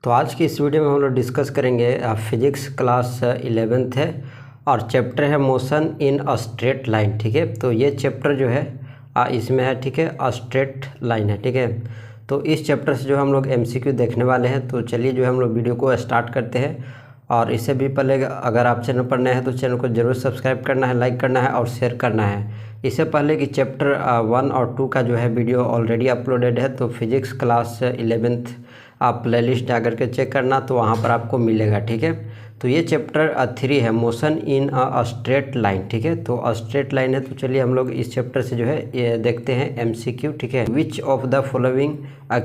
तो आज की इस वीडियो में हम लोग डिस्कस करेंगे फिजिक्स क्लास 11th है और चैप्टर है motion in a straight line. ठीक है, तो ये चैप्टर जो है इसमें है, ठीक है, अ स्ट्रेट लाइन है। ठीक है, तो इस चैप्टर से जो हम लोग MCQ देखने वाले हैं, तो चलिए जो है हम लोग वीडियो को स्टार्ट करते हैं। और इससे भी पहले अगर आप चैनल पर नए हैं तो चैनल को जरूर सब्सक्राइब करना है, लाइक करना है और शेयर करना है। इससे पहले कि चैप्टर 1 और 2 का जो है वीडियो ऑलरेडी अपलोडेड है, तो फिजिक्स क्लास 11th आप प्लेलिस्ट जाकर के चेक करना, तो वहाँ पर आपको मिलेगा। ठीक है, तो ये चैप्टर 3 है, motion in a straight line. ठीक है, तो स्ट्रेट लाइन है, तो चलिए हम लोग इस चैप्टर से जो है ये देखते हैं MCQ। ठीक है, which of the following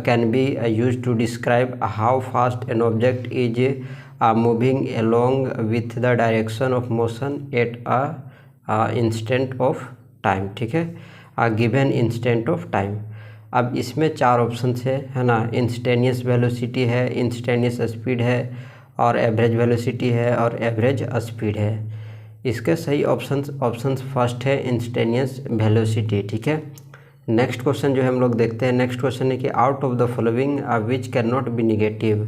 can be use to describe how fast an object is moving along with the direction of motion at instant of time. ठीक है, गिवन इंस्टेंट ऑफ टाइम। अब इसमें 4 ऑप्शन है ना। Instantaneous velocity है, instantaneous speed है, और average velocity है, और एवरेज स्पीड है। इसके सही ऑप्शंस फर्स्ट है इंस्टेनियस वेलोसिटी। ठीक है, नेक्स्ट क्वेश्चन जो है हम लोग देखते हैं। नेक्स्ट क्वेश्चन है कि out of the following which can not be negative.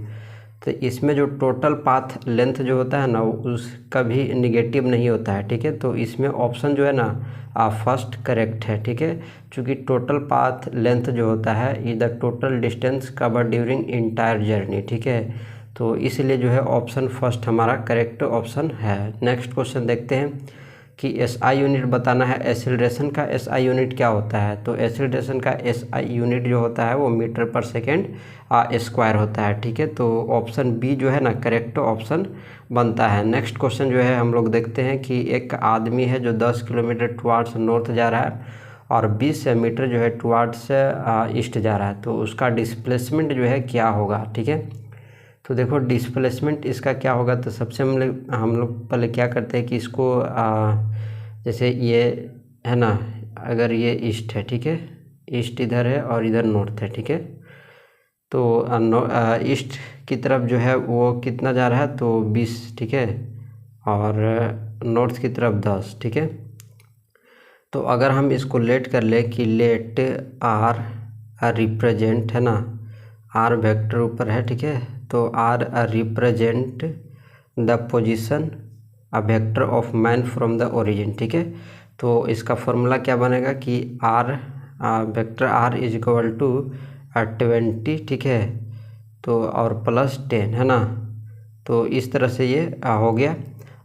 तो इसमें जो टोटल पाथ लेंथ जो होता है ना, उसका भी निगेटिव नहीं होता है। ठीक है, तो इसमें ऑप्शन जो है ना फर्स्ट करेक्ट है। ठीक है, चूँकि टोटल पाथ लेंथ जो होता है is the total distance cover during entire journey. ठीक है, तो इसलिए जो है ऑप्शन फर्स्ट हमारा करेक्ट ऑप्शन है। नेक्स्ट क्वेश्चन देखते हैं कि SI यूनिट बताना है। एसिलरेशन का SI यूनिट क्या होता है। तो एसिलरेशन का SI यूनिट जो होता है वो मीटर पर सेकेंड स्क्वायर होता है। ठीक है, तो ऑप्शन बी जो है ना करेक्ट ऑप्शन बनता है। नेक्स्ट क्वेश्चन जो है हम लोग देखते हैं कि एक आदमी है जो 10 किलोमीटर टुवार्ड्स नॉर्थ जा रहा है और 20 मीटर जो है टुवार्ड्स ईस्ट जा रहा है, तो उसका डिस्प्लेसमेंट जो है क्या होगा। ठीक है, तो देखो डिस्प्लेसमेंट इसका क्या होगा। तो सबसे हम लोग पहले क्या करते हैं कि इसको जैसे ये है ना, अगर ये ईस्ट है, ठीक है, ईस्ट इधर है और इधर नॉर्थ है। ठीक है, तो ईस्ट की तरफ जो है वो कितना जा रहा है, तो 20। ठीक है, और नॉर्थ की तरफ 10। ठीक है, तो अगर हम इसको लेट कर ले कि लेट आर रिप्रेजेंट है ना, आर वेक्टर ऊपर है। ठीक है, तो R represent the position vector of man from the origin. ठीक है, तो इसका फॉर्मूला क्या बनेगा कि R vector R is equal to 20। ठीक है, तो और प्लस 10 है ना, तो इस तरह से ये हो गया।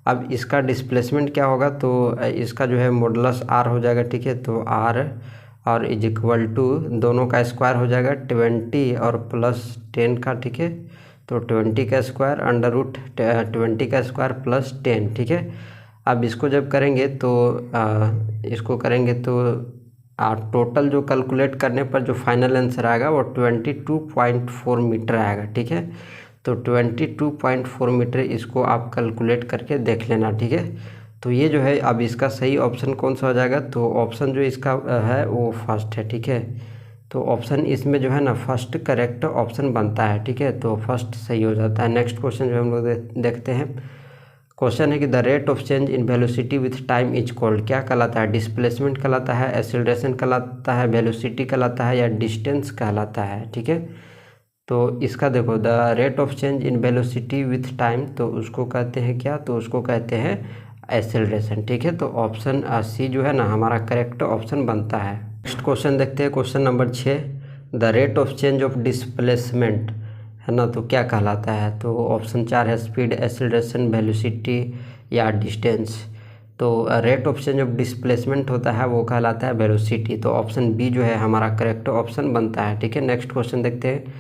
अब इसका डिस्प्लेसमेंट क्या होगा, तो इसका जो है मॉडुलस आर हो जाएगा। ठीक है, तो आर और इज इक्वल टू दोनों का स्क्वायर हो जाएगा 20 और प्लस 10 का। ठीक है, तो 20 का स्क्वायर अंडर रूट 20 का स्क्वायर प्लस 10। ठीक है, अब इसको जब करेंगे तो इसको करेंगे तो टोटल जो कैलकुलेट करने पर जो फाइनल आंसर आएगा वो 22.4 मीटर आएगा। ठीक है, तो 22.4 मीटर इसको आप कैलकुलेट करके देख लेना। ठीक है, तो ये जो है अब इसका सही ऑप्शन कौन सा हो जाएगा, तो ऑप्शन जो इसका है वो फर्स्ट है। ठीक है, तो ऑप्शन इसमें जो है ना फर्स्ट करेक्ट ऑप्शन बनता है। ठीक है, तो फर्स्ट सही हो जाता है। नेक्स्ट क्वेश्चन जो हम लोग देखते हैं। क्वेश्चन है कि the rate of change in velocity with time is called. क्या कहलाता है, डिस्प्लेसमेंट कहलाता है, एक्सीलरेशन कहलाता है, वेलोसिटी कहलाता है, या डिस्टेंस कहलाता है। ठीक है, तो इसका देखो the rate of change in velocity with time, तो उसको कहते हैं क्या, तो उसको कहते हैं एक्सेलरेशन। ठीक है, तो ऑप्शन सी जो है ना हमारा करेक्ट ऑप्शन बनता है। नेक्स्ट क्वेश्चन देखते हैं, question number 6। The rate of change of displacement है ना, तो क्या कहलाता है। तो ऑप्शन 4 है स्पीड, एक्सेलरेशन, वेलोसिटी या डिस्टेंस। तो rate of change of displacement होता है वो कहलाता है वेलोसिटी, तो ऑप्शन बी जो है हमारा करेक्ट ऑप्शन बनता है। ठीक है, नेक्स्ट क्वेश्चन देखते हैं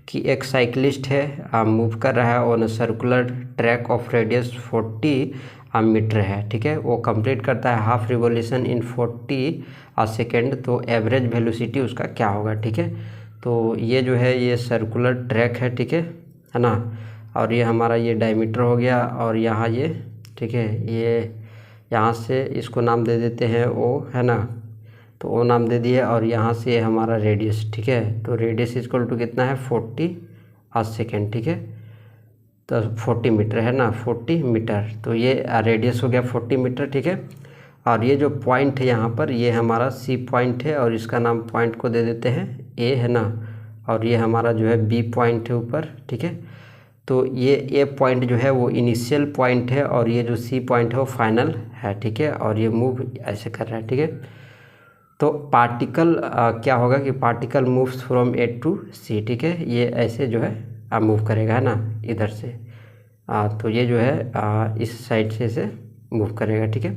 कि एक साइकिलिस्ट है मूव कर रहा है on circular track of radius 40 meter है। ठीक है, वो कंप्लीट करता है हाफ रिवॉल्यूशन इन 40 सेकेंड, तो एवरेज वेलोसिटी उसका क्या होगा। ठीक है, तो ये जो है ये सर्कुलर ट्रैक है। ठीक है ना, और ये हमारा ये डायमीटर हो गया, और यहाँ ये, ठीक है, ये यहाँ से इसको नाम दे देते हैं ओ, है ना, तो ओ नाम दे दिए, और यहाँ से हमारा रेडियस। ठीक है, तो रेडियस इक्वल टू कितना है 40 सेकेंड। ठीक है, तो 40 मीटर है ना, 40 मीटर, तो ये रेडियस हो गया 40 मीटर। ठीक है, और ये जो पॉइंट है यहाँ पर ये हमारा सी पॉइंट है, और इसका नाम पॉइंट को दे देते हैं ए, है ना, और ये हमारा जो है बी पॉइंट है ऊपर। ठीक है, तो ये ए पॉइंट जो है वो इनिशियल पॉइंट है और ये जो सी पॉइंट है वो फाइनल है, ठीक है। और ये मूव ऐसे कर रहा है, ठीक है। तो पार्टिकल क्या होगा कि particle moves from A to C, ठीक है। ये ऐसे जो है मूव करेगा, है ना, इधर से। तो ये जो है इस साइड से इसे मूव करेगा, ठीक है।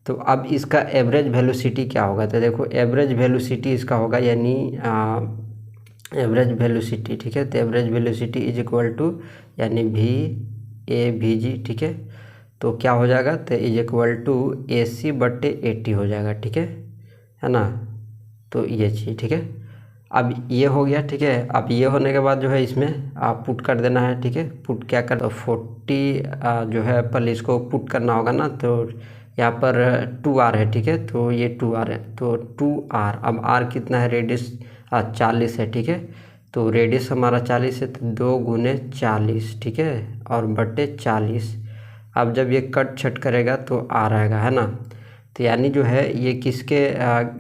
तो अब इसका एवरेज वेलोसिटी क्या होगा, तो देखो एवरेज वेलोसिटी इसका होगा, यानी एवरेज वेलोसिटी, ठीक है। तो average velocity is equal to यानी वी ए वी जी, ठीक है। तो क्या हो जाएगा, तो is equal to A C बटे ए टी हो जाएगा, ठीक है ना। तो ये चीज़, ठीक है। अब ये हो गया, ठीक है। अब ये होने के बाद जो है इसमें आप पुट कर देना है, ठीक है। पुट क्या कर, 40 जो है पहले इसको पुट करना होगा ना। तो यहाँ पर 2r है, ठीक है। तो ये 2r है, तो 2r। अब r कितना है, रेडियस 40 है, ठीक है। तो रेडियस हमारा 40 है, तो 2 गुने 40, ठीक है, और बटे 40। अब जब ये कट छट करेगा तो r आएगा, है ना। तो यानी जो है ये किसके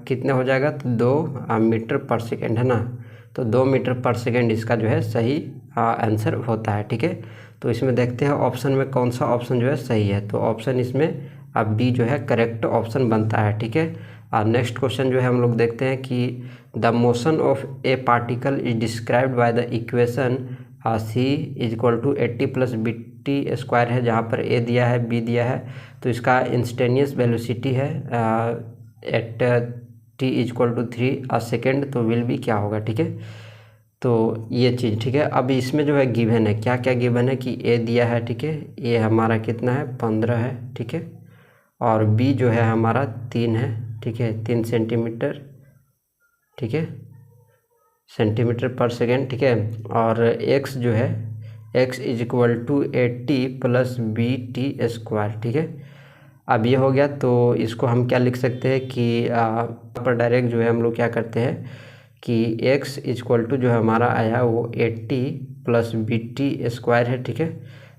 कितने हो जाएगा, तो 2 मीटर पर सेकेंड, है ना। तो 2 मीटर पर सेकेंड इसका जो है सही आंसर होता है, ठीक है। तो इसमें देखते हैं ऑप्शन में कौन सा ऑप्शन जो है सही है। तो ऑप्शन इसमें अब बी जो है करेक्ट ऑप्शन बनता है, ठीक है। नेक्स्ट क्वेश्चन जो है हम लोग देखते हैं कि the motion of a particle is described by the equation C is equal to 80 plus B T square है, जहाँ पर ए दिया है, बी दिया है। तो इसका इंस्टेनियस वेलोसिटी है at T is equal to 3 second. तो विल बी क्या होगा, ठीक है। तो ये चीज़, ठीक है। अब इसमें जो है गिवन है, क्या क्या गिवन है कि ए दिया है, ठीक है। ए हमारा कितना है, 15 है, ठीक है। और बी जो है हमारा 3 है, ठीक है, 3 सेंटीमीटर, ठीक है, सेंटीमीटर पर सेकेंड, ठीक है। और एक्स जो है, X is equal to 80 plus B T square, ठीक है। अब ये हो गया, तो इसको हम क्या लिख सकते हैं कि पर डायरेक्ट जो है हम लोग क्या करते हैं कि x इज इक्वल टू जो है हमारा आया वो 80 प्लस बी टी स्क्वायर है, ठीक है।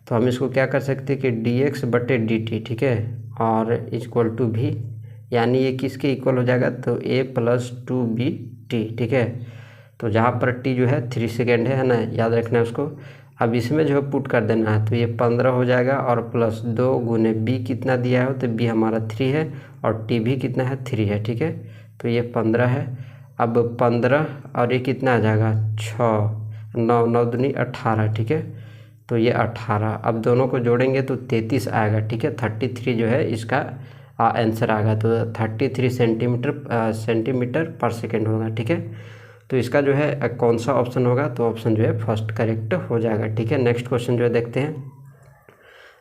तो हम इसको क्या कर सकते हैं कि dx बटे dt, ठीक है, और इक्वल टू भी, यानी ये किसके इक्वल हो जाएगा, तो a प्लस 2bt, ठीक है। तो जहाँ पर t जो है 3 सेकेंड है ना, याद रखना है उसको। अब इसमें जो है पुट कर देना है, तो ये 15 हो जाएगा और प्लस 2 गुने b कितना दिया है, तो b हमारा 3 है और t भी कितना है, 3 है, ठीक है। तो ये 15 है। अब 15 और ये कितना आ जाएगा, 6, 9 9 दूनी 18, ठीक है। तो ये 18, अब दोनों को जोड़ेंगे तो 33 आएगा, ठीक है। 33 जो है इसका आंसर आएगा। तो 33 सेंटीमीटर पर सेकेंड होगा, ठीक है। तो इसका जो है कौन सा ऑप्शन होगा, तो ऑप्शन जो है फर्स्ट करेक्ट हो जाएगा, ठीक है। नेक्स्ट क्वेश्चन जो है देखते हैं,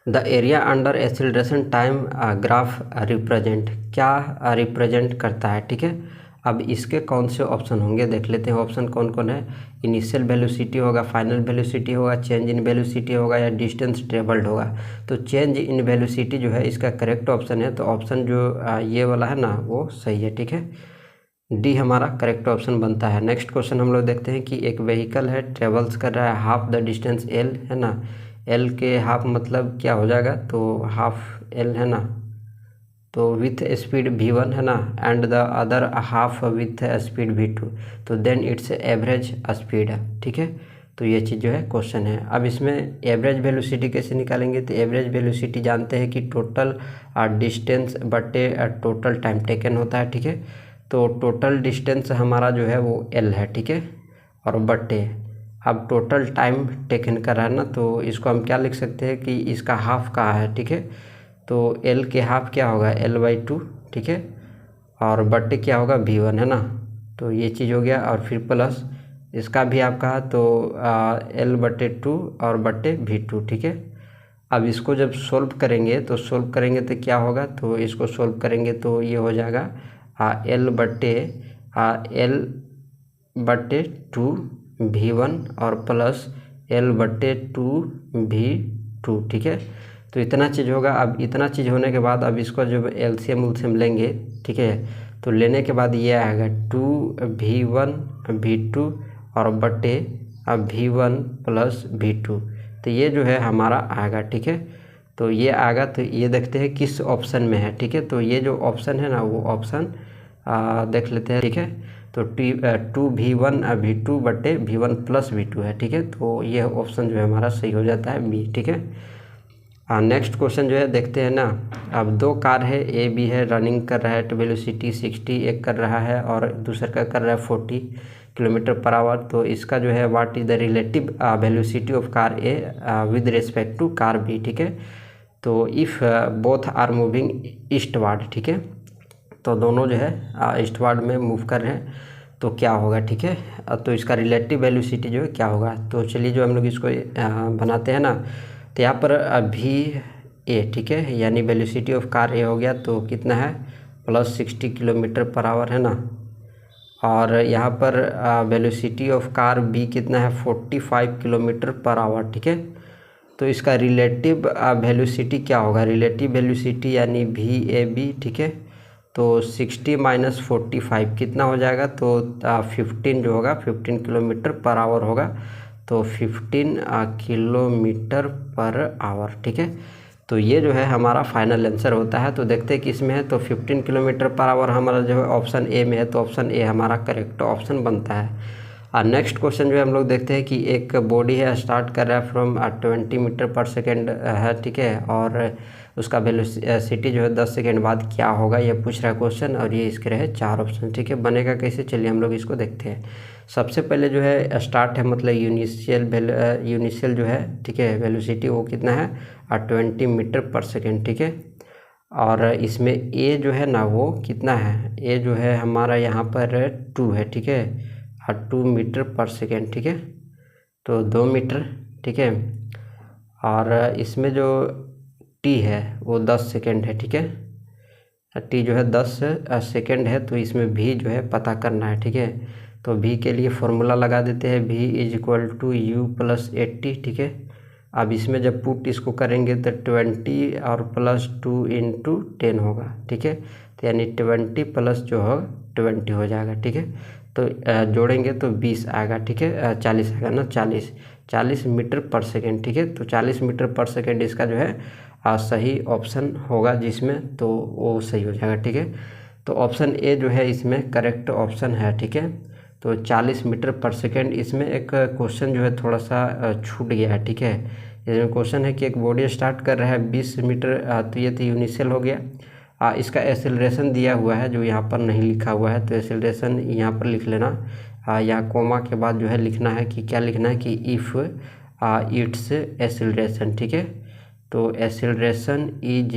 the area under acceleration time graph represent, क्या रिप्रेजेंट करता है, ठीक है। अब इसके कौन से ऑप्शन होंगे देख लेते हैं। ऑप्शन कौन कौन है, इनिशियल वेलोसिटी होगा, फाइनल वेलोसिटी होगा, चेंज इन वेलोसिटी होगा, या डिस्टेंस ट्रेवल्ड होगा। तो चेंज इन वेलोसिटी जो है इसका करेक्ट ऑप्शन है। तो ऑप्शन जो ये वाला है ना वो सही है, ठीक है। डी हमारा करेक्ट ऑप्शन बनता है। नेक्स्ट क्वेश्चन हम लोग देखते हैं कि एक व्हीकल है, ट्रेवल्स कर रहा है हाफ द डिस्टेंस एल, है ना। एल के हाफ मतलब क्या हो जाएगा, तो हाफ एल, है ना। तो विथ स्पीड v1, है ना, and the other half with speed v2, तो देन इट्स एवरेज स्पीड है, ठीक है। तो ये चीज़ जो है क्वेश्चन है। अब इसमें एवरेज वेलोसिटी कैसे निकालेंगे, तो एवरेज वेलोसिटी जानते हैं कि टोटल डिस्टेंस बटे टोटल टाइम टेकन होता है, ठीक है। तो टोटल डिस्टेंस हमारा जो है वो l है, ठीक है, और बटे अब टोटल टाइम टेकन कर रहा है ना, तो इसको हम क्या लिख सकते हैं कि इसका हाफ कहाँ है, ठीक है। तो l के हाफ क्या होगा, l/2, ठीक है, और बटे क्या होगा v1, है ना। तो ये चीज़ हो गया, और फिर प्लस इसका भी आप कहा तो l/2 और बटे v2, ठीक है। अब इसको जब सोल्व करेंगे तो क्या होगा, तो इसको सोल्व करेंगे तो ये हो जाएगा l/2 v1 और प्लस l/2 v2, ठीक है। तो इतना चीज़ होगा। अब इतना चीज़ होने के बाद अब इसको जब एलसीएम उलसीएम लेंगे, ठीक है, तो लेने के बाद ये आएगा 2v1 v2 और बटे v1 प्लस v2। तो ये जो है हमारा आएगा, ठीक है। तो ये आएगा, तो ये देखते हैं किस ऑप्शन में है, ठीक है। तो ये जो ऑप्शन है ना वो ऑप्शन देख लेते हैं, ठीक है। तो टू V1 प्लस V2 है, ठीक है। तो ये ऑप्शन जो है हमारा सही हो जाता है बी, ठीक है। नेक्स्ट क्वेश्चन जो है देखते हैं ना। अब दो कार है, ए बी है, रनिंग कर रहा है तो वेलोसिटी 60 एक कर रहा है और दूसरा का कर रहा है 40 किलोमीटर पर आवर। तो इसका जो है what is the relative velocity of car A with respect to car B, ठीक है। तो if both are moving eastward, ठीक है, तो दोनों जो है ईस्टवार्ड में मूव कर रहे हैं तो क्या होगा, ठीक है। तो इसका रिलेटिव वेलोसिटी जो है क्या होगा। तो चलिए जो हम लोग इसको बनाते हैं ना, तो यहाँ पर भी ए, ठीक है, यानी वेलोसिटी ऑफ कार ए हो गया तो कितना है प्लस 60 किलोमीटर पर आवर है ना। और यहाँ पर वेलोसिटी ऑफ कार बी कितना है 45 किलोमीटर पर आवर, ठीक है। तो इसका रिलेटिव वेलोसिटी क्या होगा, रिलेटिव वेलोसिटी यानी वी ए बी, ठीक है। तो 60 माइनस 45 कितना हो जाएगा, तो 15 जो होगा 15 किलोमीटर पर आवर होगा। तो 15 किलोमीटर पर आवर, ठीक है। तो ये जो है हमारा फाइनल आंसर होता है। तो देखते हैं किस में है, तो 15 किलोमीटर पर आवर हमारा जो है ऑप्शन ए में है, तो ऑप्शन ए हमारा करेक्ट ऑप्शन बनता है। और नेक्स्ट क्वेश्चन जो है हम लोग देखते हैं कि एक बॉडी है, स्टार्ट कर रहा है फ्रॉम 20 मीटर पर सेकेंड है, ठीक है, और उसका वेलोसिटी जो है 10 सेकेंड बाद क्या होगा, ये पूछ रहा है क्वेश्चन। और ये इसके रहे 4 ऑप्शन, ठीक है। बनेगा कैसे, चलिए हम लोग इसको देखते हैं। सबसे पहले जो है स्टार्ट है मतलब यूनिशियल जो है, ठीक है, वेलोसिटी वो कितना है 20 मीटर पर सेकेंड, ठीक है। और इसमें ए जो है ना वो कितना है, ए जो है हमारा यहाँ पर 2 है, ठीक है, 2 मीटर पर सेकेंड, ठीक है। तो 2 मीटर, ठीक है। और इसमें जो टी है वो 10 सेकेंड है, ठीक है। टी जो है 10 सेकेंड है, तो इसमें भी जो है पता करना है, ठीक है। तो भी के लिए फॉर्मूला लगा देते हैं, भी is equal to U plus 80, ठीक है। अब इसमें जब पुट इसको करेंगे तो 20 और प्लस 2 इंटू 10 होगा, ठीक है। तो यानी 20 प्लस जो हो 20 हो जाएगा, ठीक है। तो जोड़ेंगे तो 20 आएगा, ठीक है, 40 आएगा ना, 40 मीटर पर सेकेंड, ठीक है। तो 40 मीटर पर सेकेंड इसका जो है सही ऑप्शन होगा जिसमें, तो वो सही हो जाएगा, ठीक है। तो ऑप्शन ए जो है इसमें करेक्ट ऑप्शन है, ठीक है। तो 40 मीटर पर सेकेंड। इसमें एक क्वेश्चन जो है थोड़ा सा छूट गया है, ठीक है। इसमें क्वेश्चन है कि एक बॉडी स्टार्ट कर रहा है 20 मीटर, तो ये तो यूनिशियल हो गया। इसका एक्सेलरेशन दिया हुआ है जो यहाँ पर नहीं लिखा हुआ है, तो एक्सेलरेशन यहाँ पर लिख लेना। यहाँ कोमा के बाद जो है लिखना है कि क्या लिखना है कि इफ़ इट्स एक्सेलरेशन, ठीक है। तो एक्सेलरेशन इज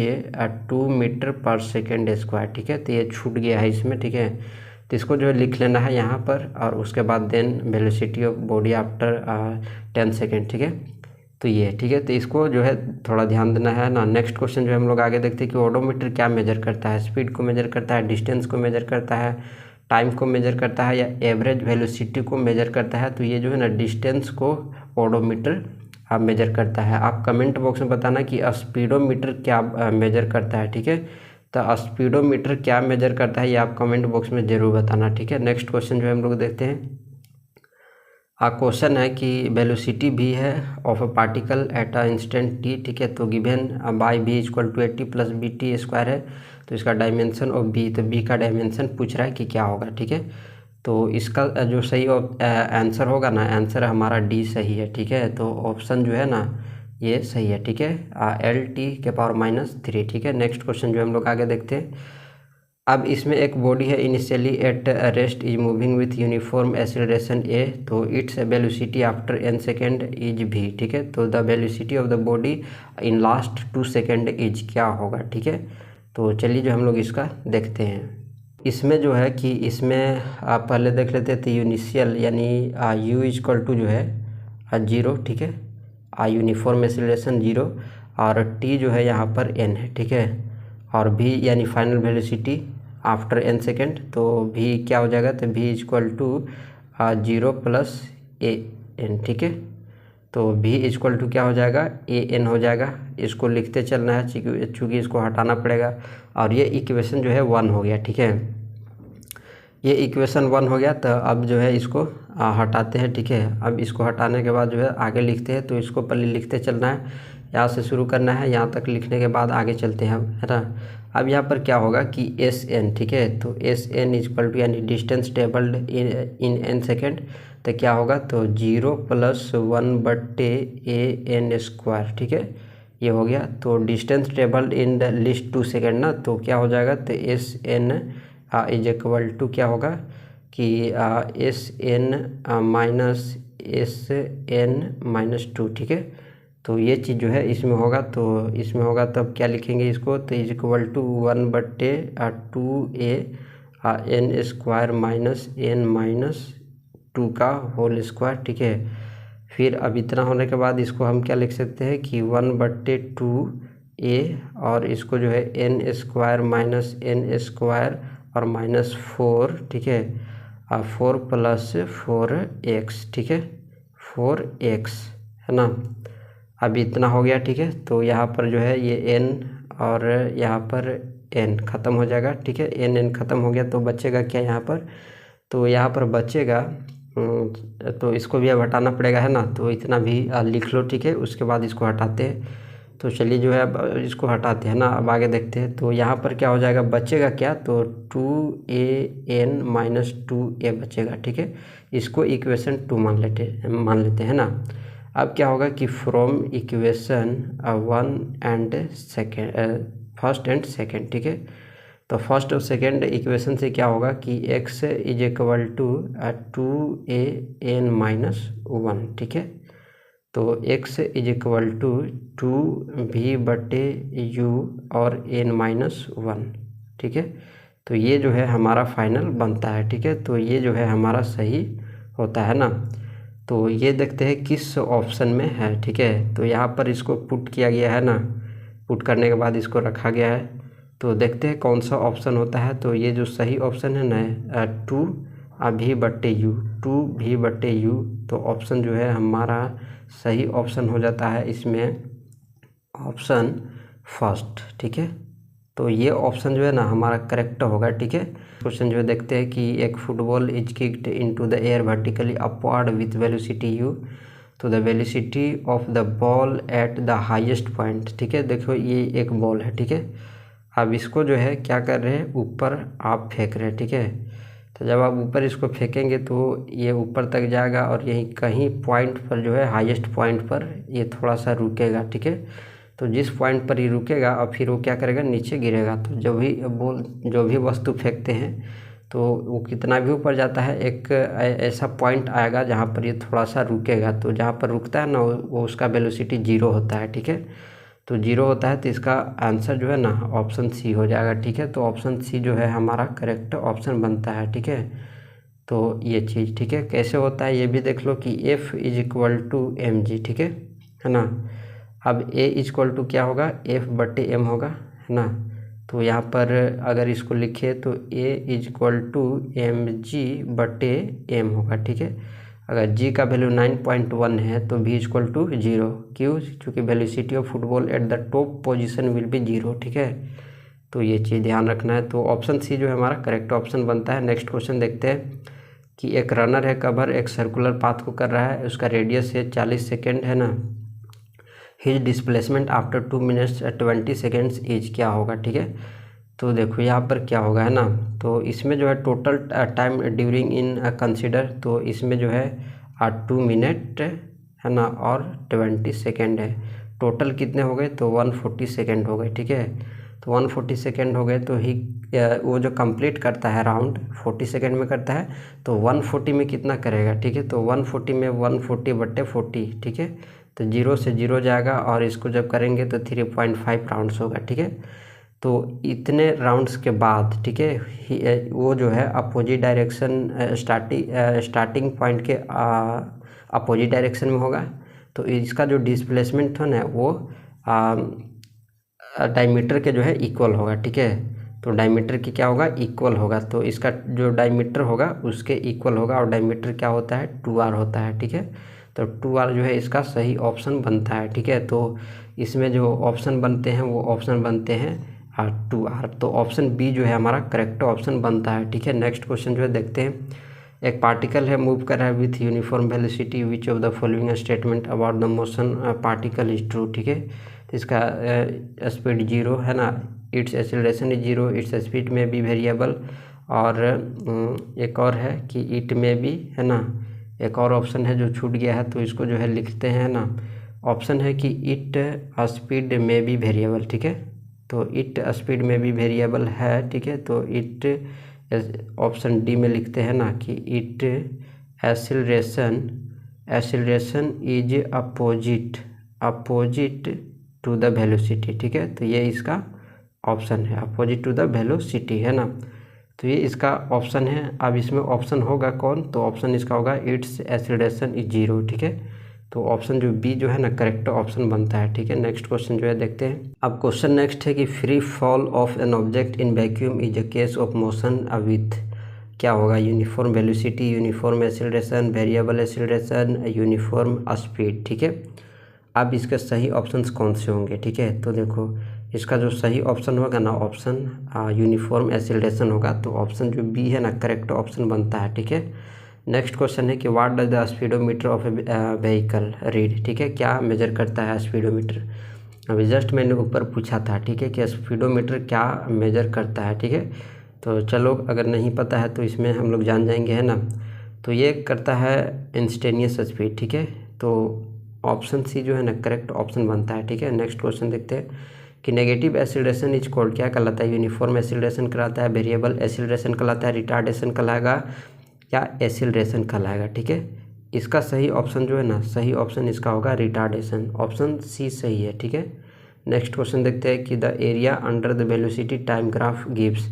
2 मीटर पर सेकेंड स्क्वायर, ठीक है। तो ये छूट गया है इसमें, ठीक है। तो इसको जो है लिख लेना है यहाँ पर, और उसके बाद then velocity of body after 10 second, ठीक है। तो ये ठीक है। तो इसको जो है थोड़ा ध्यान देना है ना। नेक्स्ट क्वेश्चन जो है हम लोग आगे देखते हैं कि ओडोमीटर क्या मेजर करता है, स्पीड को मेजर करता है, डिस्टेंस को मेजर करता है, टाइम को मेजर करता है, या एवरेज वेलोसिटी को मेजर करता है। तो ये जो है ना डिस्टेंस को ओडोमीटर आप मेजर करता है। आप कमेंट बॉक्स में बताना कि स्पीडोमीटर क्या मेजर करता है, ठीक है। तो स्पीडोमीटर क्या मेजर करता है ये आप कमेंट बॉक्स में ज़रूर बताना, ठीक है। नेक्स्ट क्वेश्चन जो है हम लोग देखते हैं। क्वेश्चन है कि वेलोसिटी भी है of a particle at a instant T, ठीक है। तो given by B equal to 80 plus B T square है। तो इसका डायमेंशन ऑफ बी, तो बी का डायमेंशन पूछ रहा है कि क्या होगा, ठीक है। तो इसका जो सही आंसर होगा ना, आंसर हमारा डी सही है, ठीक है। तो ऑप्शन जो है ना ये सही है, ठीक है, L_T⁻⁻3, ठीक है। नेक्स्ट क्वेश्चन जो हम लोग आगे देखते हैं। अब इसमें एक बॉडी है, initially at rest is moving with uniform acceleration a, तो its velocity after n second is v, ठीक है। तो the velocity of the body in last 2 second is क्या होगा, ठीक है। तो चलिए जो हम लोग इसका देखते हैं। इसमें जो है कि इसमें आप पहले देख लेते थे यूनिशियल यानी u इक्वल टू जो है 0, ठीक है, यूनिफॉर्म एक्सेलरेशन 0, और t जो है यहाँ पर n है, ठीक है, और v यानी final velocity after n second. तो v क्या हो जाएगा, तो v equal to 0 plus an, ठीक है। तो v इक्वल टू क्या हो जाएगा, an हो जाएगा। इसको लिखते चलना है चूँकि इसको हटाना पड़ेगा, और ये इक्वेशन जो है 1 हो गया, ठीक है। ये इक्वेशन 1 हो गया। तो अब जो है इसको हटाते हैं, ठीक है। अब इसको हटाने के बाद जो है आगे लिखते हैं, तो इसको पहले लिखते चलना है, यहाँ से शुरू करना है, यहाँ तक लिखने के बाद आगे चलते हैं, है ना। अब यहाँ पर क्या होगा कि एस एन, ठीक है, तो एस एन इक्वल टू यानी distance travelled in an second, तो क्या होगा, तो 0 + 1/a(n²), ठीक है, ये हो गया। तो distance travelled in the last 2 second ना, तो क्या हो जाएगा, तो S N is equal to क्या होगा कि S N minus S N minus 2, ठीक है। तो ये चीज़ जो है इसमें होगा, तो इसमें होगा तब क्या लिखेंगे इसको, तो is equal to 1/2a(n² minus n minus 2 का होल स्क्वायर, ठीक है। फिर अब इतना होने के बाद इसको हम क्या लिख सकते हैं कि 1/2a और इसको जो है n² माइनस n² और -4, ठीक है, 4 + 4x, ठीक है, 4x, है ना। अब इतना हो गया, ठीक है। तो यहाँ पर जो है ये n और यहाँ पर n ख़त्म हो जाएगा, ठीक है, n ख़त्म हो गया। तो बचेगा क्या यहाँ पर, तो यहाँ पर बचेगा, तो इसको भी अब हटाना पड़ेगा, है ना। तो इतना भी लिख लो, ठीक है। उसके बाद इसको हटाते हैं। तो चलिए जो है अब इसको हटाते हैं ना, अब आगे देखते हैं। तो यहाँ पर क्या हो जाएगा, बचेगा क्या, तो 2an माइनस 2a बचेगा, ठीक है। इसको इक्वेशन 2 मान लेते हैं ना। अब क्या होगा कि फ्रॉम इक्वेशन 1 एंड सेकेंड, ठीक है। तो फर्स्ट और सेकेंड इक्वेशन से क्या होगा कि x is equal to 2an minus 1, ठीक है। तो x is equal to 2v/u और n माइनस 1, ठीक है। तो ये जो है हमारा फाइनल बनता है, ठीक है। तो ये जो है हमारा सही होता है ना। तो ये देखते हैं किस ऑप्शन में है, ठीक है। तो यहाँ पर इसको पुट किया गया है ना, पुट करने के बाद इसको रखा गया है। तो देखते हैं कौन सा ऑप्शन होता है। तो ये जो सही ऑप्शन है ना 2v/u, तो ऑप्शन जो है हमारा सही ऑप्शन हो जाता है इसमें ऑप्शन फर्स्ट, ठीक है। तो ये ऑप्शन जो है ना हमारा करेक्ट होगा, ठीक है। क्वेश्चन जो है देखते हैं कि एक football is kicked into the air vertically upward with velocity u, तो the velocity of the ball at the highest point, ठीक है। देखो ये एक बॉल है, ठीक है। अब इसको जो है क्या कर रहे हैं, ऊपर आप फेंक रहे हैं, ठीक है। तो जब आप ऊपर इसको फेंकेंगे तो ये ऊपर तक जाएगा और यहीं कहीं पॉइंट पर जो है हाईएस्ट पॉइंट पर ये थोड़ा सा रुकेगा, ठीक है। तो जिस पॉइंट पर ये रुकेगा और फिर वो क्या करेगा, नीचे गिरेगा। तो जो भी वस्तु फेंकते हैं तो वो कितना भी ऊपर जाता है, एक ऐसा पॉइंट आएगा जहाँ पर ये थोड़ा सा रुकेगा। तो जहाँ पर रुकता है ना वो उसका वेलोसिटी 0 होता है, ठीक है। तो 0 होता है, तो इसका आंसर जो है ना ऑप्शन सी हो जाएगा, ठीक है। तो ऑप्शन सी जो है हमारा करेक्ट ऑप्शन बनता है, ठीक है। तो ये चीज़, ठीक है, कैसे होता है ये भी देख लो कि F is equal to mg, ठीक है ना। अब A इज इक्वल टू क्या होगा, F/m होगा, है ना। तो यहाँ पर अगर इसको लिखे तो A is equal to mg/m होगा, ठीक है। अगर g का वैल्यू 9.1 है तो v इज इक्वल टू 0, क्यों, क्योंकि velocity of football at the top position will be 0, ठीक है। तो ये चीज़ ध्यान रखना है। तो ऑप्शन सी जो है हमारा करेक्ट ऑप्शन बनता है। नेक्स्ट क्वेश्चन देखते हैं कि एक रनर है कवर एक सर्कुलर पाथ को कर रहा है, उसका रेडियस है 40 सेकेंड, है ना। His displacement after 2 minutes 20 seconds is, क्या होगा, ठीक है। तो देखो यहाँ पर क्या होगा, है ना। तो इसमें जो है total time during in consider, तो इसमें जो है 2 मिनट, है ना, और 20 सेकेंड है। टोटल कितने हो गए, तो 140 सेकेंड हो गए, ठीक है। तो 140 सेकेंड हो गए तो ही वो जो कंप्लीट करता है राउंड 40 सेकेंड में करता है, तो 140 में कितना करेगा, ठीक है। तो 140 में 140/40, ठीक है। तो 0 से 0 जाएगा और इसको जब करेंगे तो 3.5 राउंड्स होगा, ठीक है। तो इतने राउंड्स के बाद, ठीक है, वो जो है अपोजिट डायरेक्शन स्टार्टिंग पॉइंट के अपोजिट डायरेक्शन में होगा। तो इसका जो डिस्प्लेसमेंट था ना वो डायमीटर के जो है इक्वल होगा, ठीक है। तो डायमीटर की क्या होगा, इक्वल होगा। तो इसका जो डायमीटर होगा उसके इक्वल होगा, और डायमीटर क्या होता है, 2r होता है, ठीक है। तो 2r जो है इसका सही ऑप्शन बनता है, ठीक है। तो इसमें जो ऑप्शन बनते हैं वो ऑप्शन बनते हैं 2r। तो ऑप्शन बी जो है हमारा करेक्ट ऑप्शन बनता है, ठीक है। नेक्स्ट क्वेश्चन जो है देखते हैं। एक पार्टिकल है मूव कर रहा है with uniform velocity, which of the following statement about the motion particle is true, ठीक है। तो इसका स्पीड 0 है ना, it's acceleration is 0, its speed में भी वेरिएबल, और एक और है कि इट में भी, है ना। एक और ऑप्शन है जो छूट गया है, तो इसको जो है लिखते हैं ना। ऑप्शन है कि इट स्पीड में भी वेरिएबल, ठीक है। तो इट स्पीड में भी वेरिएबल है, ठीक है। तो इट ऑप्शन डी में लिखते हैं ना कि it acceleration is opposite to the velocity, ठीक है। तो ये इसका ऑप्शन है, अपोजिट टू द वेलोसिटी, है ना। तो ये इसका ऑप्शन है। अब इसमें ऑप्शन होगा कौन, तो ऑप्शन इसका होगा इट्स एक्सीलरेशन इज 0, ठीक है। तो ऑप्शन जो बी जो है ना करेक्ट ऑप्शन बनता है, ठीक है। नेक्स्ट क्वेश्चन जो है देखते हैं। अब क्वेश्चन नेक्स्ट है कि free fall of an object in vacuum is a case of motion with, क्या होगा, uniform velocity, uniform acceleration, variable acceleration, uniform speed, ठीक है। अब इसके सही ऑप्शंस कौन से होंगे, ठीक है। तो देखो इसका जो सही ऑप्शन होगा ना, ऑप्शन यूनिफॉर्म एक्सीलरेशन होगा। तो ऑप्शन जो बी है ना करेक्ट ऑप्शन बनता है, ठीक है। नेक्स्ट क्वेश्चन है कि what does the speedometer of A vehicle read, ठीक है। क्या मेजर करता है स्पीडोमीटर। अभी जस्ट मैंने ऊपर पूछा था, ठीक है, कि स्पीडोमीटर क्या मेजर करता है, ठीक है। तो चलो अगर नहीं पता है तो इसमें हम लोग जान जाएंगे, है ना। तो ये करता है इंस्टेनियस स्पीड, ठीक है। तो ऑप्शन सी जो है ना करेक्ट ऑप्शन बनता है, ठीक है। नेक्स्ट क्वेश्चन देखते हैं कि नेगेटिव एक्सीलरेशन इज कॉल्ड, क्या कहलाता है, यूनिफॉर्म एक्सीलरेशन कहलाता है, वेरिएबल एक्सीलरेशन कहलाता है, रिटार्डेशन कहलाएगा या एक्सीलरेशन कहलाएगा, ठीक है। इसका सही ऑप्शन जो है ना, सही ऑप्शन इसका होगा रिटार्डेशन, ऑप्शन सी सही है, ठीक है। नेक्स्ट क्वेश्चन देखते हैं कि the area under the velocity time graph gives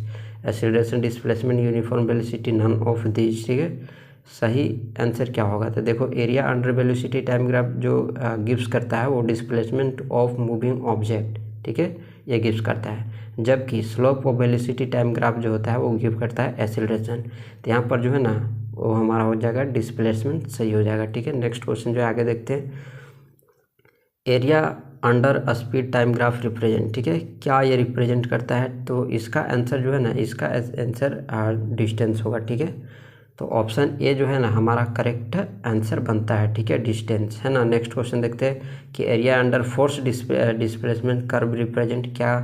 acceleration, displacement, uniform velocity, none of this, ठीक है। सही आंसर क्या होगा, तो देखो area under velocity time graph जो गिव्स करता है वो डिस्प्लेसमेंट ऑफ मूविंग ऑब्जेक्ट, ठीक है, ये गिव्स करता है। जबकि slope of velocity time graph जो होता है वो गिव करता है एक्सीलरेशन। तो यहाँ पर जो है ना वो हमारा हो जाएगा डिस्प्लेसमेंट, सही हो जाएगा, ठीक है। नेक्स्ट क्वेश्चन जो है आगे देखते हैं। Area under speed time graph represent, ठीक है, क्या ये रिप्रेजेंट करता है। तो इसका आंसर जो है ना, इसका आंसर डिस्टेंस होगा, ठीक है। तो ऑप्शन ए जो है ना हमारा करेक्ट आंसर बनता है, ठीक है, डिस्टेंस, है ना। नेक्स्ट क्वेश्चन देखते हैं कि area under force displacement curve represent, क्या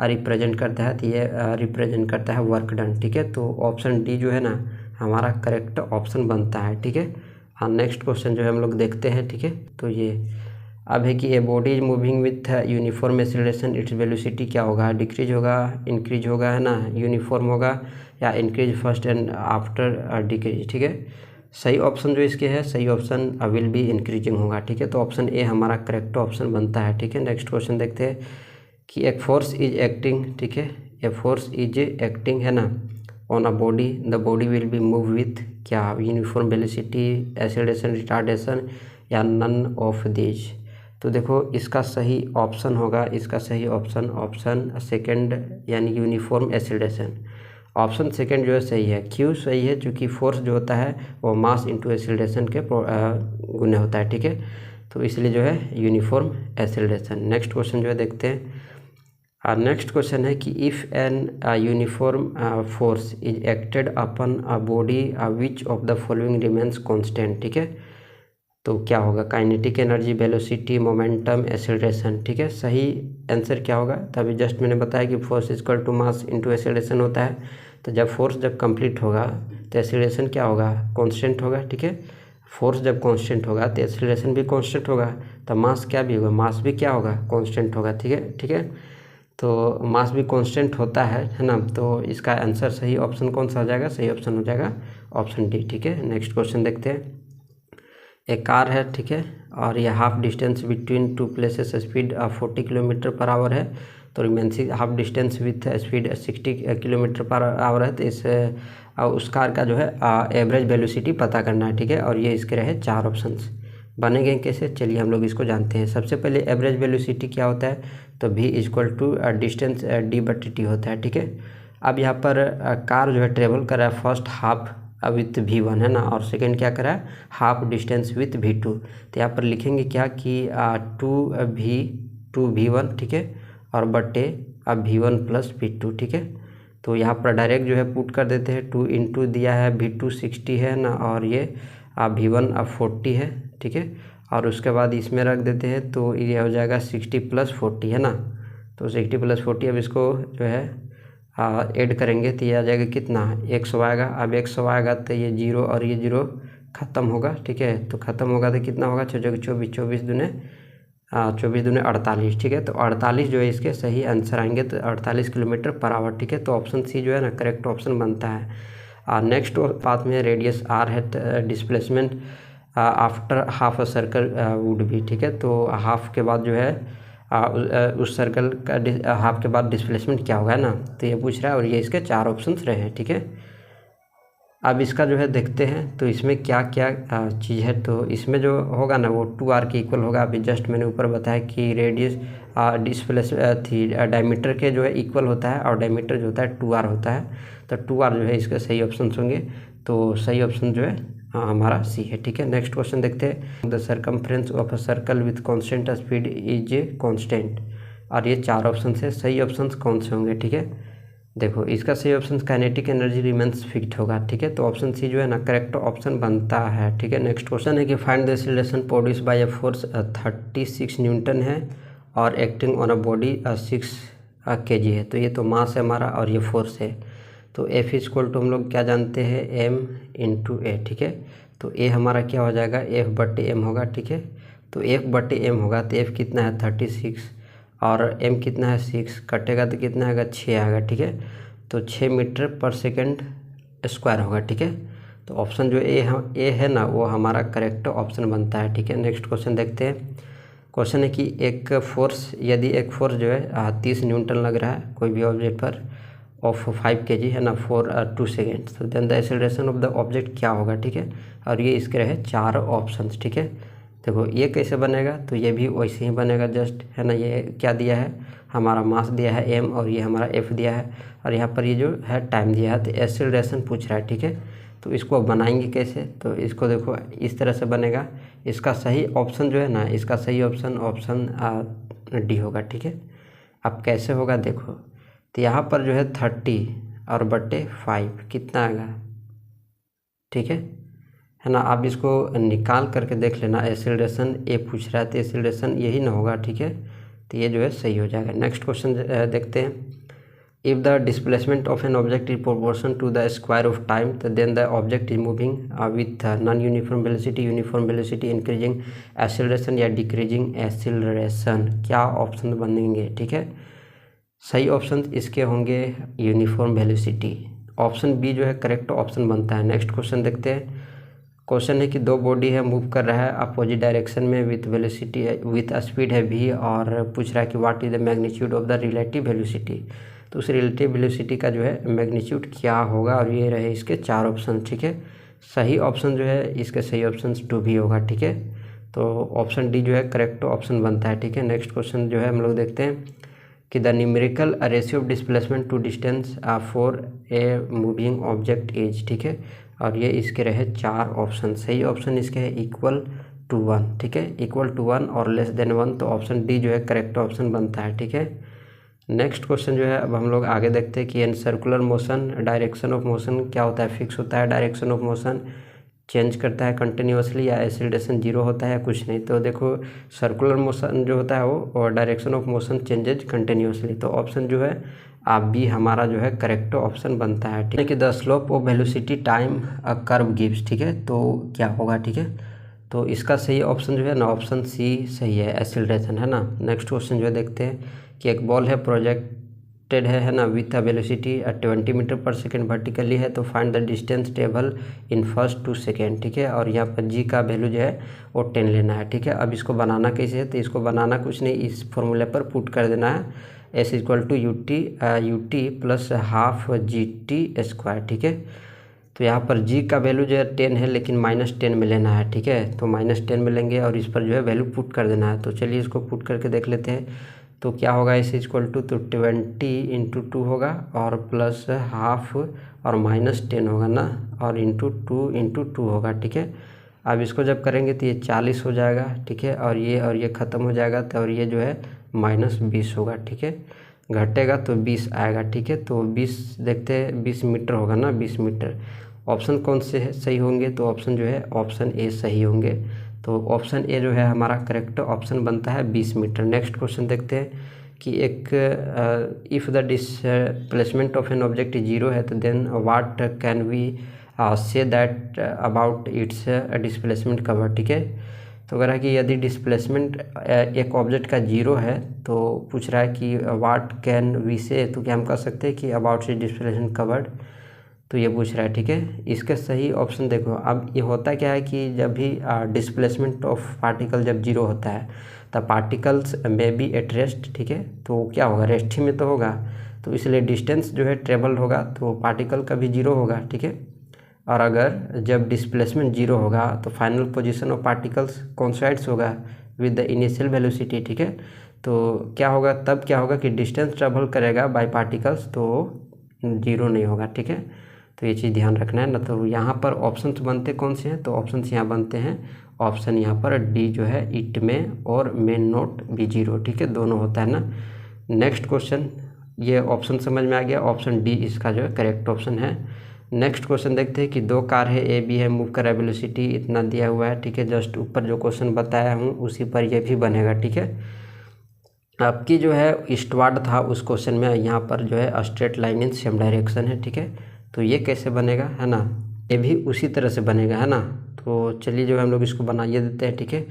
रिप्रेजेंट करता है। तो ये रिप्रेजेंट करता है वर्क डन, ठीक है। तो ऑप्शन डी जो है ना हमारा करेक्ट ऑप्शन बनता है, ठीक है। हाँ, नेक्स्ट क्वेश्चन जो है हम लोग देखते हैं, ठीक है। तो ये अब है कि a body is moving with uniform acceleration, its velocity क्या होगा, डिक्रीज होगा, इंक्रीज होगा, है ना, यूनिफॉर्म होगा या increase first and after decrease, ठीक है। सही ऑप्शन जो इसके है, सही ऑप्शन विल बी इंक्रीजिंग होगा, ठीक है। तो ऑप्शन ए हमारा करेक्ट ऑप्शन बनता है, ठीक है। नेक्स्ट क्वेश्चन देखते हैं कि एक फोर्स इज एक्टिंग, ठीक है, ए फोर्स इज एक्टिंग, है ना, on a body, the body will be move with क्या, यूनिफॉर्म वेलोसिटी, एक्सीलरेशन, रिटार्डेशन या नन ऑफ दीज। तो देखो इसका सही ऑप्शन होगा, इसका सही ऑप्शन सेकंड यानी यूनिफॉर्म एक्सीलरेशन। ऑप्शन सेकंड जो है सही है। क्यों सही है, क्योंकि फोर्स जो होता है वो मास इंटू एक्सीलरेशन के गुने होता है, ठीक है। तो इसलिए जो है यूनिफॉर्म एक्सीलरेशन। नेक्स्ट क्वेश्चन जो है देखते हैं। नेक्स्ट क्वेश्चन है कि if an uniform force is acted upon a body which of the following remains constant, ठीक है। तो क्या होगा, kinetic energy, velocity, momentum, acceleration, ठीक है। सही आंसर क्या होगा, तभी जस्ट मैंने बताया कि force equal to mass into acceleration होता है। तो जब फोर्स जब कंप्लीट होगा तो एक्सीलरेशन क्या होगा, कांस्टेंट होगा, ठीक है। फोर्स जब कांस्टेंट होगा तो एक्सीलरेशन भी कांस्टेंट होगा, तो मास क्या भी होगा, मास भी क्या होगा, कांस्टेंट होगा, ठीक है, ठीक है। तो मास भी कांस्टेंट होता है ना। तो इसका आंसर सही ऑप्शन कौन सा हो जाएगा, सही ऑप्शन हो जाएगा ऑप्शन डी, ठीक है। नेक्स्ट क्वेश्चन देखते हैं। एक कार है, ठीक है, और ये half distance between two places, speed 40 kilometre per hour है। तो remaining half distance with speed 60 kilometre per hour है। तो इस उस कार का जो है एवरेज वेलोसिटी पता करना है, ठीक है। और ये इसके रहे 4 ऑप्शंस बनेंगे कैसे, चलिए हम लोग इसको जानते हैं। सबसे पहले एवरेज वेलोसिटी क्या होता है, तो v equal to distance d/t होता है, ठीक है। अब यहाँ पर कार जो है ट्रेवल कर रहा है फर्स्ट हाफ विथ v1, है ना, और सेकेंड क्या करा है, हाफ डिस्टेंस विथ v2। तो यहाँ पर लिखेंगे क्या कि 2v1, ठीक है, और बटे अब V1 प्लस V2, ठीक है। तो यहाँ पर डायरेक्ट जो है पुट कर देते हैं, 2 इंटू दिया है V2 60 है ना, और ये V1 अब 40 है, ठीक है। और उसके बाद इसमें रख देते हैं, तो ये हो जाएगा 60 प्लस 40 है ना। तो 60 प्लस 40, अब इसको जो है ऐड करेंगे तो ये आ जाएगा कितना, 100 आएगा। अब 100 आएगा तो ये 0 और ये 0 ख़त्म होगा, ठीक है। तो ख़त्म होगा तो कितना होगा, 24 24 दूने 48, ठीक है। तो 48 जो है इसके सही आंसर आएंगे, तो 48 किलोमीटर पर आवर, ठीक है। तो ऑप्शन सी जो है ना करेक्ट ऑप्शन बनता है। नेक्स्ट पाथ में रेडियस आर है, displacement after half a circle would भी, ठीक है। तो हाफ के बाद जो है उस सर्कल का हाफ के बाद डिस्प्लेसमेंट क्या होगा ना, तो ये पूछ रहा है, और ये इसके 4 ऑप्शंस रहे हैं, ठीक है। अब इसका जो है देखते हैं, तो इसमें क्या क्या चीज़ है। तो इसमें जो होगा ना वो 2r के इक्वल होगा। अभी जस्ट मैंने ऊपर बताया कि रेडियस डिस्प्लेस थी डायमीटर के जो है इक्वल होता है, और डायमीटर जो होता है 2r होता है। तो 2r जो है इसके सही ऑप्शन होंगे। तो सही ऑप्शन जो है हमारा सी है, ठीक है। नेक्स्ट क्वेश्चन देखते हैं। The circumference of a circle with constant speed is a constant, और ये 4 ऑप्शन है। सही ऑप्शन कौन से होंगे, ठीक है। देखो इसका सही option kinetic energy remains fixed होगा, ठीक है। तो ऑप्शन सी जो है ना करेक्ट ऑप्शन बनता है, ठीक है। नेक्स्ट क्वेश्चन है कि find the acceleration produce by a force 36 Newton है और acting on a body 6 kg है। तो ये तो मास है हमारा और ये फोर्स है। तो F इक्वल टू हम लोग क्या जानते हैं, M इंटू ए, ठीक है। तो A हमारा क्या हो जाएगा, F/m होगा, ठीक है। तो F/m होगा तो F कितना है 36 और M कितना है 6, कटेगा तो कितना आएगा 6 आएगा, ठीक है। तो 6 मीटर पर सेकंड स्क्वायर होगा, ठीक है। तो ऑप्शन जो ए है ना वो हमारा करेक्ट ऑप्शन बनता है, ठीक है। नेक्स्ट क्वेश्चन देखते हैं। क्वेश्चन है कि यदि एक फोर्स जो है 30 न्यूटन लग रहा है कोई भी ऑब्जेक्ट पर ऑफ 5 kg है ना फॉर 2 सेकेंड्स, तो then the acceleration of the object क्या होगा, ठीक है। और ये इसके रहे 4 ऑप्शंस, ठीक है। देखो ये कैसे बनेगा, तो ये भी वैसे ही बनेगा जस्ट, है ना। ये क्या दिया है, हमारा मास दिया है m और ये हमारा f दिया है, और यहाँ पर ये जो है टाइम दिया है। तो एक्सेलरेशन पूछ रहा है, ठीक है। तो इसको बनाएंगे कैसे, तो इसको देखो इस तरह से बनेगा। इसका सही ऑप्शन जो है ना, इसका सही ऑप्शन डी होगा, ठीक है। अब कैसे होगा देखो, तो यहाँ पर जो है 30 और बटे 5 कितना आएगा, ठीक है ना। आप इसको निकाल करके देख लेना। एक्सेलरेशन ए पूछ रहा है तो एक्सेलरेशन यही ना होगा, ठीक है। तो ये जो है सही हो जाएगा। नेक्स्ट क्वेश्चन देखते हैं। If the displacement of an object is proportion to the square of time, तो then the object is moving with non uniform velocity, uniform velocity, increasing acceleration या डिक्रीजिंग एक्सेलरेशन, क्या ऑप्शन बनेंगे, ठीक है। सही option इसके होंगे यूनिफॉर्म वेलोसिटी। ऑप्शन बी जो है करेक्ट ऑप्शन बनता है। नेक्स्ट क्वेश्चन देखते हैं। क्वेश्चन है कि 2 बॉडी है मूव कर रहा है अपोजिट डायरेक्शन में विथ वेलोसिटी है, विथ स्पीड है v, और पूछ रहा है कि what is the magnitude of the relative velocity. तो उस रिलेटिव वेलोसिटी का जो है मैग्नीट्यूड क्या होगा, और ये रहे इसके 4 ऑप्शन, ठीक है। सही ऑप्शन जो है इसके सही ऑप्शन 2 भी होगा, ठीक है। तो ऑप्शन डी जो है करेक्ट ऑप्शन बनता है, ठीक है। नेक्स्ट क्वेश्चन जो है हम लोग देखते हैं कि the numerical ratio of displacement to distance for a moving object is, ठीक है। और ये इसके रहे 4 ऑप्शन। सही ऑप्शन इसके है =1, ठीक है। =1 और <1, तो ऑप्शन डी जो है करेक्ट ऑप्शन बनता है, ठीक है। नेक्स्ट क्वेश्चन जो है अब हम लोग आगे देखते हैं कि in circular motion direction of motion क्या होता है, फिक्स होता है, डायरेक्शन ऑफ मोशन चेंज करता है कंटिन्यूसली, या एक्सेलरेशन 0 होता है, कुछ नहीं। तो देखो सर्कुलर मोशन जो होता है वो, और direction of motion changes continuously. तो ऑप्शन जो है आप भी हमारा जो है करेक्ट ऑप्शन बनता है, ठीक है। कि the slope of velocity time a curve gives, ठीक है। तो क्या होगा, ठीक है। तो इसका सही ऑप्शन जो है ना ऑप्शन सी सही है, एक्सेलरेशन, है ना। नेक्स्ट क्वेश्चन जो है देखते हैं कि एक बॉल है प्रोजेक्टेड है ना विथ अ वेलोसिटी 20 मीटर पर सेकेंड वर्टिकली है, तो find the distance table in first 2 second, ठीक है। और यहाँ पर जी का वैल्यू जो है वो 10 लेना है, ठीक है। अब इसको बनाना कैसे है, तो इसको बनाना कुछ नहीं, इस फॉर्मूले पर पुट कर देना है, S = ut plus half GT², ठीक है। तो यहाँ पर जी का वैल्यू जो है 10 है, लेकिन -10 में लेना है, ठीक है। तो -10 में लेंगे और इस पर जो है वैल्यू पुट कर देना है। तो चलिए इसको पुट करके देख लेते हैं। तो क्या होगा, S = तो 20 × 2 होगा और प्लस हाफ और -10 होगा ना, और इंटू 2 × 2 होगा, ठीक है। अब इसको जब करेंगे तो ये 40 हो जाएगा, ठीक है। और ये ख़त्म हो जाएगा, तो और ये जो है -20 होगा, ठीक है। घटेगा तो 20 आएगा, ठीक है। तो 20 देखते हैं, 20 मीटर होगा ना, 20 मीटर। ऑप्शन कौन से सही होंगे? तो ऑप्शन जो है ऑप्शन ए सही होंगे। तो ऑप्शन ए जो है हमारा करेक्ट ऑप्शन बनता है 20 मीटर। नेक्स्ट क्वेश्चन देखते हैं कि एक if the displacement of an object zero है तो then what can we say that about its displacement cover, ठीक है। तो अगर है कि यदि डिस्प्लेसमेंट एक ऑब्जेक्ट का जीरो है तो पूछ रहा है कि व्हाट कैन वी से, तो क्या हम कह सकते हैं कि अबाउट इट्स डिस्प्लेसमेंट कवर्ड, तो ये पूछ रहा है, ठीक है। इसके सही ऑप्शन देखो, अब ये होता क्या है कि जब भी डिस्प्लेसमेंट ऑफ पार्टिकल जब जीरो होता है तब पार्टिकल्स में बी एट रेस्ट, ठीक है। तो क्या होगा, रेस्ट ही में तो होगा, तो इसलिए डिस्टेंस जो है ट्रेवल होगा तो पार्टिकल का भी जीरो होगा, ठीक है। और अगर जब डिस्प्लेसमेंट जीरो होगा तो final position of particles coincides होगा विद द इनिशियल वेलोसिटी, ठीक है। तो क्या होगा, तब क्या होगा कि डिस्टेंस ट्रेवल करेगा बाय पार्टिकल्स तो जीरो नहीं होगा, ठीक है। तो ये चीज़ ध्यान रखना है ना। तो यहाँ पर ऑप्शंस बनते कौन से हैं? तो ऑप्शंस यहाँ बनते हैं, ऑप्शन यहाँ पर डी जो है इट में और मे नॉट बी जीरो, ठीक है, दोनों होता है ना। नेक्स्ट क्वेश्चन, ये ऑप्शन समझ में आ गया, ऑप्शन डी इसका जो है करेक्ट ऑप्शन है। नेक्स्ट क्वेश्चन देखते हैं कि दो कार है, ए बी है, मूव का वेलोसिटी इतना दिया हुआ है, ठीक है। जस्ट ऊपर जो क्वेश्चन बताया हूँ उसी पर ये भी बनेगा, ठीक है। आपकी जो है ईस्टवार्ड था उस क्वेश्चन में, यहाँ पर जो है straight line in same direction है, ठीक है। तो ये कैसे बनेगा, है ना, ये भी उसी तरह से बनेगा, है ना। तो चलिए जो है हम लोग इसको बनाइए देते हैं, ठीक है।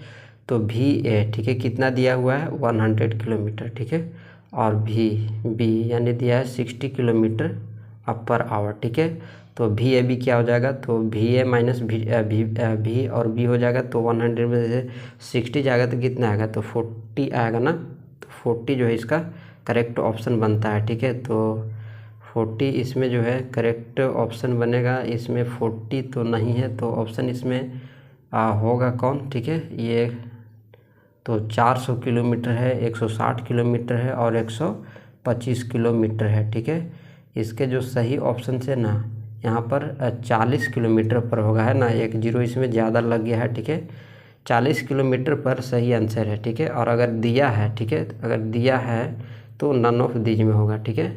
तो भी ए, ठीक है, कितना दिया हुआ है 100 किलोमीटर, ठीक है। और भी बी यानी दिया है 60 किलोमीटर पर आवर, ठीक है। तो भी ए बी क्या हो जाएगा, तो भी ए माइनस भी और बी हो जाएगा, तो 100 में से 60 जाएगा तो कितना आएगा, तो 40 आएगा ना। तो 40 जो है इसका करेक्ट ऑप्शन बनता है, ठीक है। तो 40 इसमें जो है करेक्ट ऑप्शन बनेगा, इसमें 40 तो नहीं है, तो ऑप्शन इसमें होगा कौन, ठीक है। ये तो 400 किलोमीटर है, 160 किलोमीटर है और 125 किलोमीटर है, ठीक है। इसके जो सही ऑप्शन से ना यहाँ पर 40 किलोमीटर पर होगा, है ना, एक जीरो इसमें ज़्यादा लग गया है, ठीक है। 40 किलोमीटर पर सही आंसर है, ठीक है। और अगर दिया है, ठीक है, अगर दिया है तो नन ऑफ दीज में होगा, ठीक है।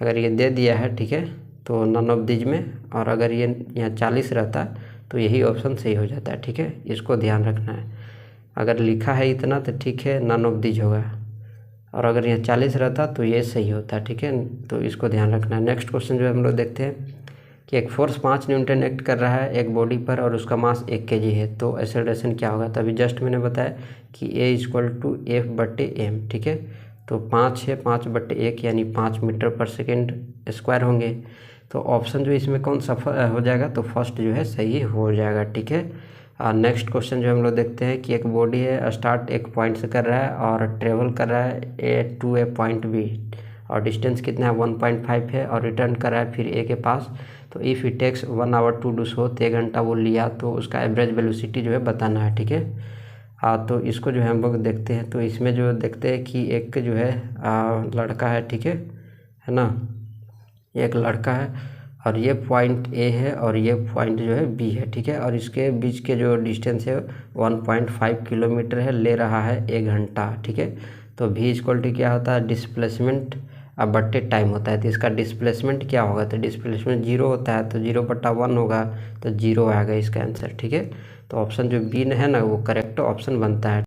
अगर ये दे दिया है, ठीक है, तो नन ऑफ दीज में, और अगर ये यहाँ 40 रहता तो यही ऑप्शन सही हो जाता है, ठीक है। इसको ध्यान रखना है, अगर लिखा है इतना तो ठीक है, नन ऑफ दीज होगा, और अगर यहाँ 40 रहता तो ये सही होता है, ठीक है। तो इसको ध्यान रखना है। नेक्स्ट क्वेश्चन जो है हम लोग देखते हैं कि एक फोर्स 5 न्यूटन एक्ट कर रहा है एक बॉडी पर और उसका मास 1 kg है, तो एक्सेलरेशन क्या होगा। तभी जस्ट मैंने बताया कि ए इक्वल टू F/m, ठीक है। तो 5 है, 5/1 यानी 5 मीटर पर सेकेंड स्क्वायर होंगे। तो ऑप्शन जो इसमें कौन सफल हो जाएगा, तो फर्स्ट जो है सही हो जाएगा, ठीक है। नेक्स्ट क्वेश्चन जो हम लोग देखते हैं कि एक बॉडी है, स्टार्ट एक पॉइंट से कर रहा है और ट्रेवल कर रहा है ए टू ए पॉइंट बी, और डिस्टेंस कितना है 1.5 है, और रिटर्न कर रहा है फिर ए के पास। तो if it takes 1 hour to do so, तो 1 घंटा वो लिया, तो उसका एवरेज वेलोसिटी जो है बताना है, ठीक है। तो इसको जो है हम लोग देखते हैं। तो इसमें जो देखते हैं कि एक जो है लड़का है, ठीक है ना, एक लड़का है और ये पॉइंट ए है और ये पॉइंट जो है बी है, ठीक है। और इसके बीच के जो डिस्टेंस है 1.5 किलोमीटर है, ले रहा है 1 घंटा, ठीक है। तो भी इक्वल टू क्या होता है, डिस्प्लेसमेंट बट्टे टाइम होता है। तो इसका डिस्प्लेसमेंट क्या होगा, तो डिस्प्लेसमेंट 0 होता है, तो 0/1 होगा, तो 0 आएगा इसका आंसर, ठीक है। तो ऑप्शन जो बी है ना वो करेक्ट ऑप्शन बनता है।